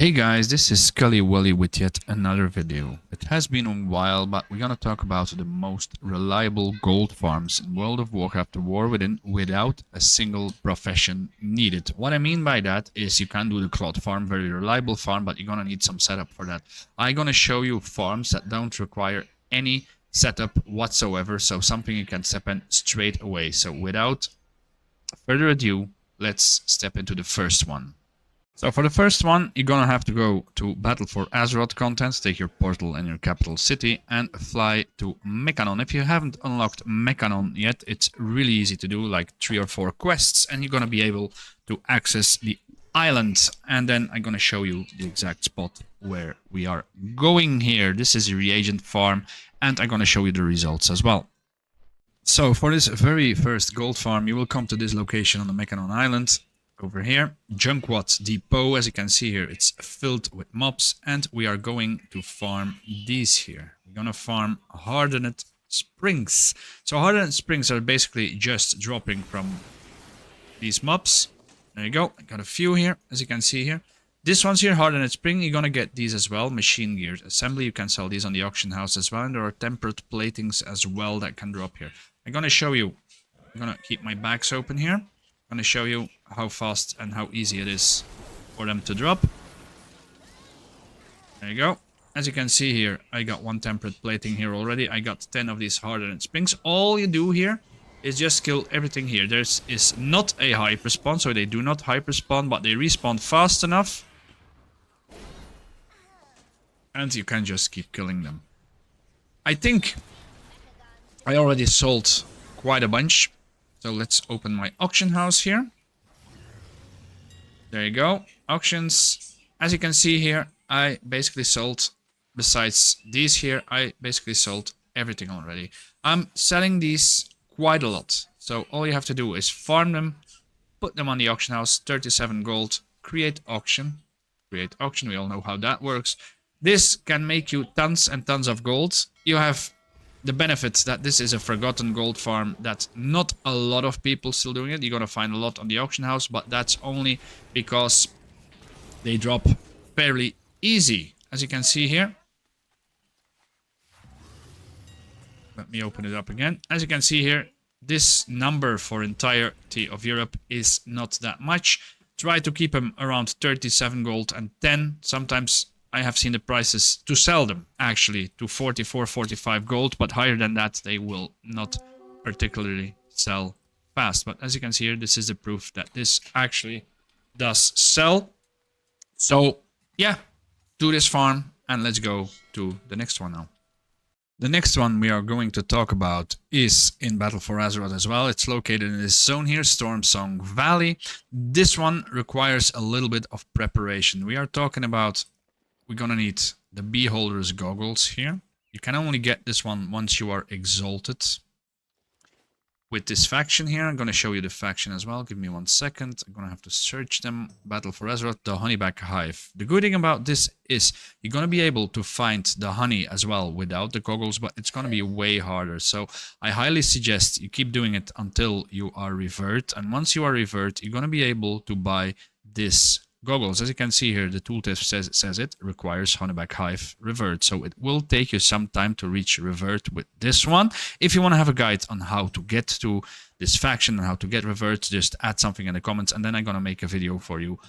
Hey guys, this is Scully Wally with yet another video. It has been a while, but we're gonna talk about the most reliable gold farms in World of Warcraft: The War Within without a single profession needed. What I mean by that is you can do the cloth farm, very reliable farm, but you're gonna need some setup for that. I'm gonna show you farms that don't require any setup whatsoever, so something you can step in straight away. So without further ado, let's step into the first one. So for the first one, you're gonna have to go to Battle for Azeroth contents, take your portal and your capital city, and fly to Mekanon. If you haven't unlocked Mekanon yet, it's really easy to do, like 3 or 4 quests, and you're gonna be able to access the island. And then I'm gonna show you the exact spot where we are going here. This is a reagent farm, and I'm gonna show you the results as well. So for this very first gold farm, you will come to this location on the Mekanon Island. Over here, Junkwat depot, as you can see here, it's filled with mobs, and we are going to farm these here. We're gonna farm hardened springs. So hardened springs are basically just dropping from these mobs. There you go, I got a few here, as you can see here. This one's here, hardened spring, you're gonna get these as well. Machine gears assembly, you can sell these on the auction house as well, and there are tempered platings as well that can drop here. I'm gonna show you, I'm gonna keep my bags open here. I'm gonna show you how fast and how easy it is for them to drop. There you go. As you can see here, I got 1 tempered plating here already. I got 10 of these hardened springs. All you do here is just kill everything here. There's is not a hyper spawn, so they do not hyper spawn, but they respawn fast enough. And you can just keep killing them. I think I already sold quite a bunch. So let's open my auction house here. There you go. Auctions. As you can see here, I basically sold, besides these here, I basically sold everything already. I'm selling these quite a lot. So all you have to do is farm them, put them on the auction house, 37 gold, create auction. Create auction, we all know how that works. This can make you tons and tons of gold. You have the benefits that this is a forgotten gold farm, that not a lot of people still doing it. You're gonna find a lot on the auction house, but that's only because they drop fairly easy, as you can see here. Let me open it up again. As you can see here, this number for entirety of Europe is not that much. Try to keep them around 37 gold and 10. Sometimes I have seen the prices to sell them actually to 44, 45 gold, but higher than that they will not particularly sell fast. But as you can see here, this is the proof that this actually does sell. So yeah, do this farm and let's go to the next one now. The next one we are going to talk about is in Battle for Azeroth as well. It's located in this zone here, Stormsong Valley. This one requires a little bit of preparation. We are talking about, we're gonna need the Beholder's goggles here. You can only get this one once you are exalted. With this faction here, I'm gonna show you the faction as well. Give me 1 second. I'm gonna have to search them. Battle for Azeroth, the Honeyback hive. The good thing about this is you're gonna be able to find the honey as well without the goggles, but it's gonna be way harder. So I highly suggest you keep doing it until you are revert. And once you are revert, you're gonna be able to buy this goggles. As you can see here, the tooltip says it requires Honeyback hive revert, so it will take you some time to reach revert with this one. If you want to have a guide on how to get to this faction and how to get revert, just add something in the comments, and then I'm gonna make a video for you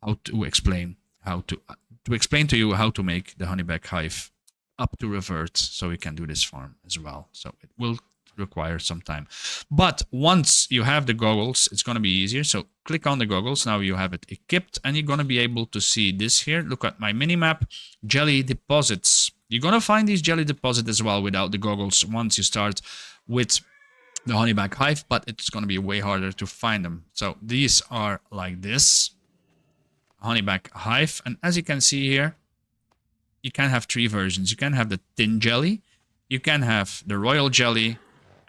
how to explain to you how to make the Honeyback hive up to revert, so you can do this farm as well. So it will require some time, but once you have the goggles, it's going to be easier. So click on the goggles. Now you have it equipped, and you're going to be able to see this here. Look at my mini map. Jelly deposits. You're going to find these jelly deposits as well without the goggles once you start with the Honeyback hive, but it's going to be way harder to find them. So these are like this, Honeyback hive, and as you can see here, you can have 3 versions. You can have the tin jelly, you can have the royal jelly,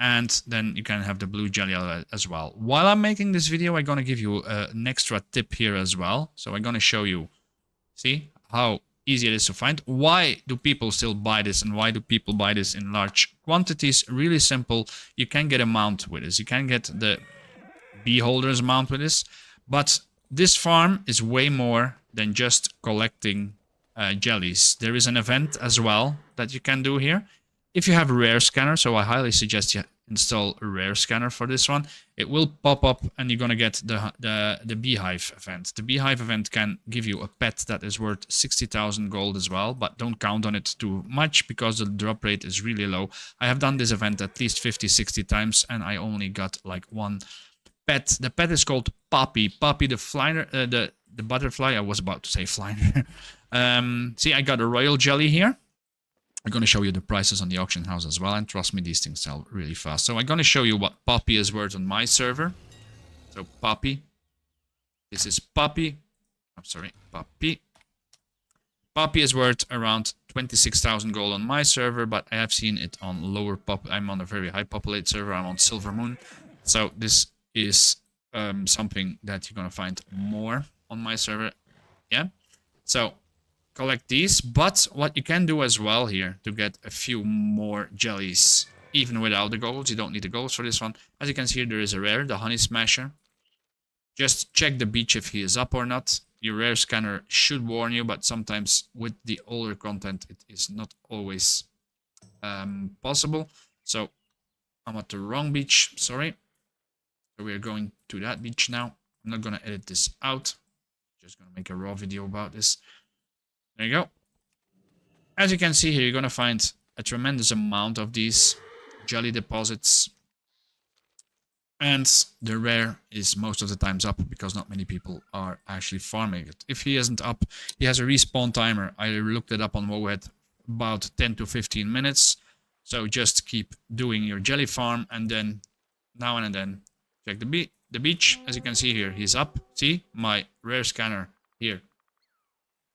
and then you can have the blue jelly as well. While I'm making this video, I'm going to give you an extra tip here as well. So I'm going to show you, see how easy it is to find. Why do people still buy this, and why do people buy this in large quantities? Really simple. You can get a mount with this. You can get the Beholder's mount with this, but this farm is way more than just collecting jellies. There is an event as well that you can do here. If you have a rare scanner, so I highly suggest you install a rare scanner for this one. It will pop up and you're gonna get the beehive event. The beehive event can give you a pet that is worth 60,000 gold as well, but don't count on it too much because the drop rate is really low. I have done this event at least 50-60 times and I only got like one pet. The pet is called Poppy. Poppy the flyer, the butterfly. I was about to say flyer. See, I got a royal jelly here. I'm going to show you the prices on the auction house as well, and trust me, these things sell really fast. So I'm going to show you what Poppy is worth on my server. So Poppy, this is Poppy. I'm sorry, Poppy. Poppy is worth around 26,000 gold on my server, but I have seen it on lower I'm on a very high populated server. I'm on Silver Moon, so this is something that you're going to find more on my server. Yeah, so collect these, but what you can do as well here to get a few more jellies, even without the goggles, you don't need the goggles for this one. As you can see here, there is a rare, the Honey Smasher. Just check the beach if he is up or not. Your rare scanner should warn you, but sometimes with the older content, it is not always possible. So I'm at the wrong beach, sorry. So we're going to that beach now. I'm not gonna edit this out. Just gonna make a raw video about this. There you go. As you can see here, you're going to find a tremendous amount of these jelly deposits. And the rare is most of the times up because not many people are actually farming it. If he isn't up, he has a respawn timer. I looked it up on Wowhead, about 10 to 15 minutes. So just keep doing your jelly farm and then now and then check the beach. As you can see here, he's up. See, my rare scanner here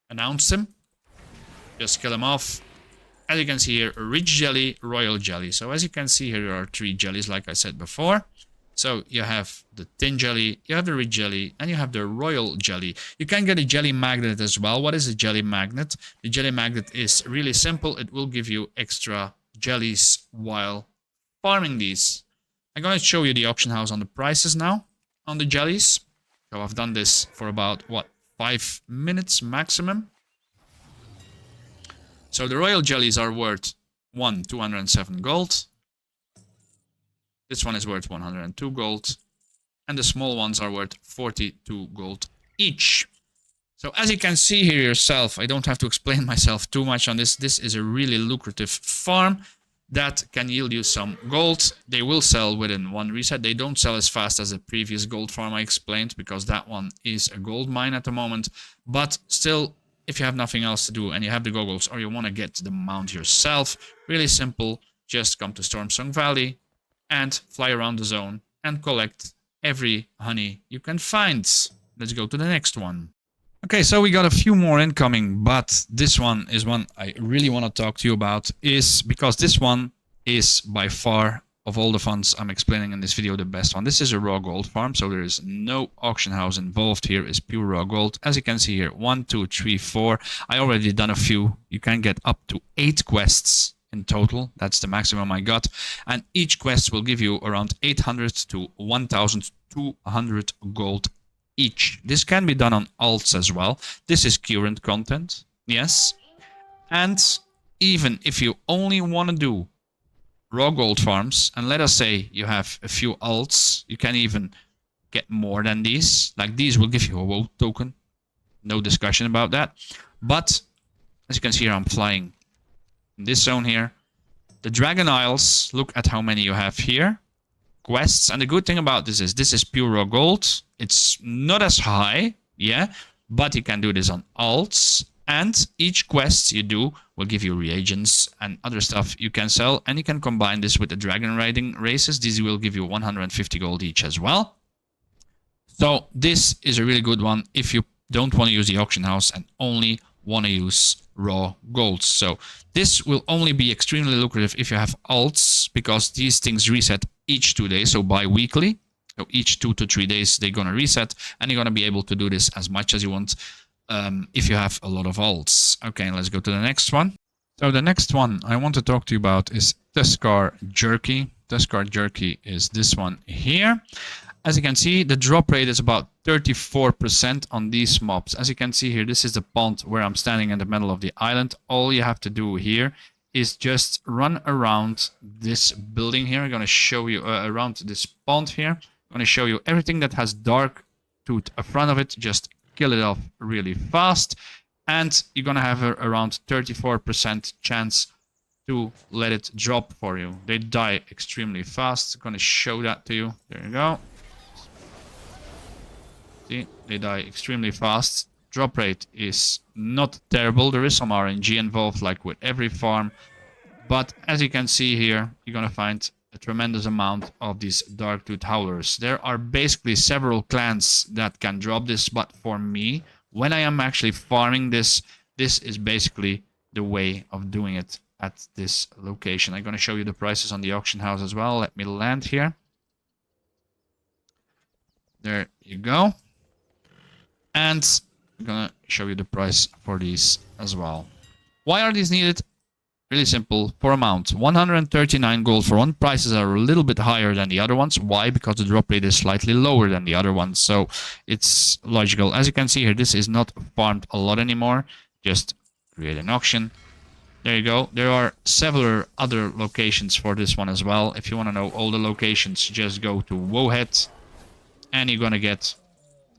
announced him. Just kill him off. As you can see here, a rich jelly, royal jelly. So as you can see here, there are 3 jellies like I said before. So you have the tin jelly, you have the rich jelly, and you have the royal jelly. You can get a jelly magnet as well. What is a jelly magnet? The jelly magnet is really simple. It will give you extra jellies while farming these. I'm going to show you the auction house on the prices now on the jellies. So I've done this for about, what, 5 minutes maximum. So the royal jellies are worth 207 gold. This one is worth 102 gold. And the small ones are worth 42 gold each. So as you can see here yourself, I don't have to explain myself too much on this. This is a really lucrative farm that can yield you some gold. They will sell within one reset. They don't sell as fast as the previous gold farm I explained because that one is a gold mine at the moment. But still, if you have nothing else to do and you have the goggles or you want to get the mount yourself, really simple, just come to Stormsong Valley and fly around the zone and collect every honey you can find. Let's go to the next one. Okay, so we got a few more incoming, but this one is one I really want to talk to you about, is because this one is by far, of all the funds I'm explaining in this video, the best one. This is a raw gold farm, so there is no auction house involved here. It's pure raw gold. As you can see here, 1, 2, 3, 4. I already done a few. You can get up to 8 quests in total. That's the maximum I got. And each quest will give you around 800 to 1,200 gold each. This can be done on alts as well. This is current content, yes. And even if you only want to do raw gold farms, and let us say you have a few alts, you can even get more than these. Like these will give you a WoW token. No discussion about that. But as you can see here, I'm flying in this zone here. The Dragon Isles, look at how many you have here. Quests, and the good thing about this is pure raw gold. It's not as high, yeah, but you can do this on alts, and each quest you do will give you reagents and other stuff you can sell, and you can combine this with the dragon riding races. These will give you 150 gold each as well. So this is a really good one if you don't want to use the auction house and only want to use raw gold. So this will only be extremely lucrative if you have alts, because these things reset each 2 days, so bi-weekly. So each 2 to 3 days they're gonna reset, and you're gonna be able to do this as much as you want if you have a lot of alts. Okay, let's go to the next one. So the next one I want to talk to you about is Duskar jerky. Duskar jerky is this one here. as you can see, the drop rate is about 34% on these mobs. As you can see here, this is the pond where I'm standing in the middle of the island. All you have to do here is just run around this building here. I'm going to show you around this pond here. I'm going to show you everything that has dark tooth in front of it. Just kill it off really fast. And you're going to have around 34% chance to let it drop for you. They die extremely fast. I'm going to show that to you. There you go. See, they die extremely fast. Drop rate is not terrible. There is some RNG involved, like with every farm. But as you can see here, you're going to find a tremendous amount of these dark-tooth howlers. There are basically several clans that can drop this, but for me, when I am actually farming this, this is basically the way of doing it at this location. I'm going to show you the prices on the auction house as well. Let me land here. There you go. And I'm going to show you the price for these as well. Why are these needed? Really simple. For amount, 139 gold for one. Prices are a little bit higher than the other ones. Why? Because the drop rate is slightly lower than the other ones. So it's logical. As you can see here, this is not farmed a lot anymore. Just create an auction. There you go. There are several other locations for this one as well. If you want to know all the locations, just go to Wohead and you're going to get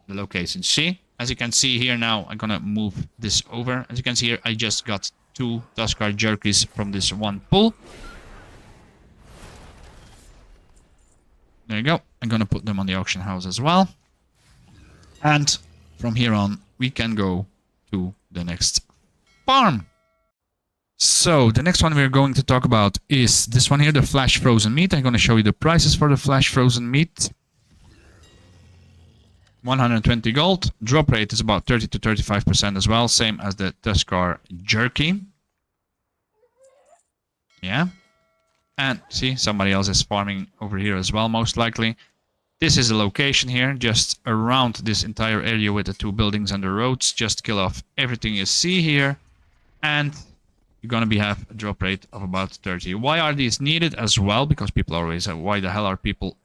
the locations. See? As you can see here now, I'm going to move this over. As you can see here, I just got 2 Duskar jerkies from this one pull. There you go. I'm going to put them on the auction house as well. And from here on, we can go to the next farm. So the next one we're going to talk about is this one here, the flash frozen meat. I'm going to show you the prices for the flash frozen meat. 120 gold. Drop rate is about 30 to 35% as well, same as the Duskar jerky. Yeah. And see, somebody else is farming over here as well, most likely. This is a location here, just around this entire area with the 2 buildings and the roads. Just kill off everything you see here. And you're going to have a drop rate of about 30. Why are these needed as well? Because people always say, why the hell are people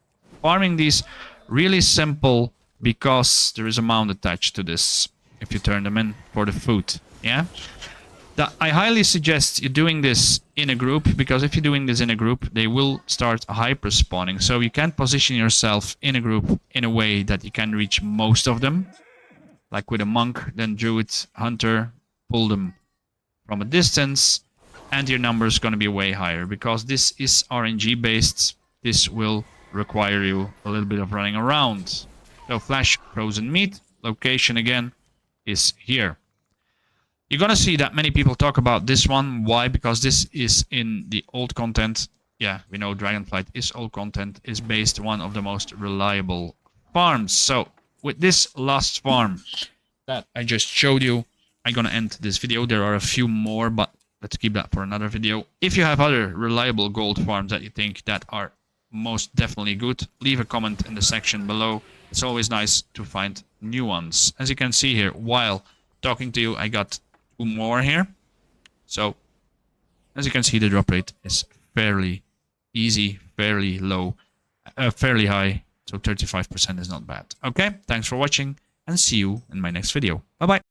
farming these? Really simple, because there is a mount attached to this if you turn them in for the food. Yeah. I highly suggest you doing this in a group, because if you're doing this in a group, they will start hyper spawning. So you can position yourself in a group in a way that you can reach most of them. Like with a monk, then druid, hunter, pull them from a distance, and your number is going to be way higher, because this is RNG based. This will require you a little bit of running around. So flash frozen meat, location again is here. You're going to see that many people talk about this one. Why? Because this is in the old content. Yeah, we know Dragonflight is old content, is based one of the most reliable farms. So with this last farm that I just showed you, I'm going to end this video. There are a few more, but let's keep that for another video. If you have other reliable gold farms that you think that are most definitely good, leave a comment in the section below. It's always nice to find new ones. As you can see here, while talking to you, I got 2 more here. So, as you can see, the drop rate is fairly easy, fairly low, fairly high. So 35% is not bad. Okay, thanks for watching and see you in my next video. Bye-bye.